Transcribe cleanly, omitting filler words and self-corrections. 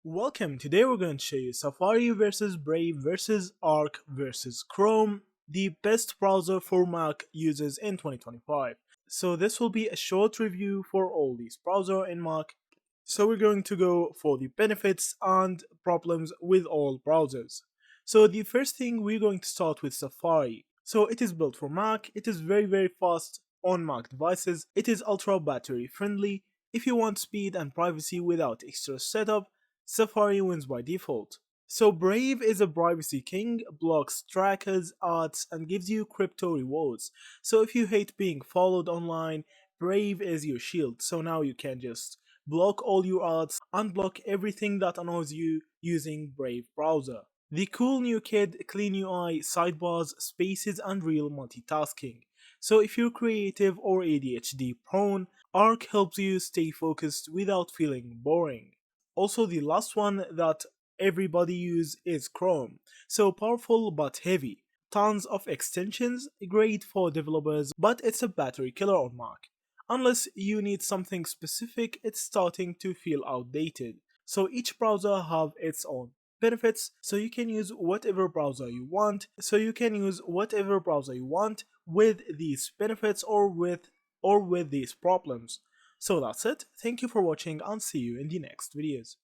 Welcome, today we're going to show you Safari versus Brave versus Arc versus Chrome, the best browser for Mac users in 2025. So this will be a short review for all these browsers in Mac. So we're going to go for the benefits and problems with all browsers. So the first thing, we're going to start with Safari. So it is built for Mac, it is very fast on Mac devices, it is ultra battery friendly. If you want speed and privacy without extra setup, Safari wins by default. So Brave is a privacy king, blocks trackers, ads, and gives you crypto rewards. So if you hate being followed online, Brave is your shield. So now you can just block all your ads, unblock everything that annoys you using Brave browser. The cool new kid, clean UI, sidebars, spaces, and real multitasking. So if you're creative or ADHD prone, Arc helps you stay focused without feeling boring. Also, the last one that everybody use is Chrome. So powerful but heavy. Tons of extensions, great for developers, but it's a battery killer on Mac. Unless you need something specific, it's starting to feel outdated. So each browser have its own benefits, so you can use whatever browser you want. With these benefits or with these problems. So that's it. Thank you for watching and see you in the next videos.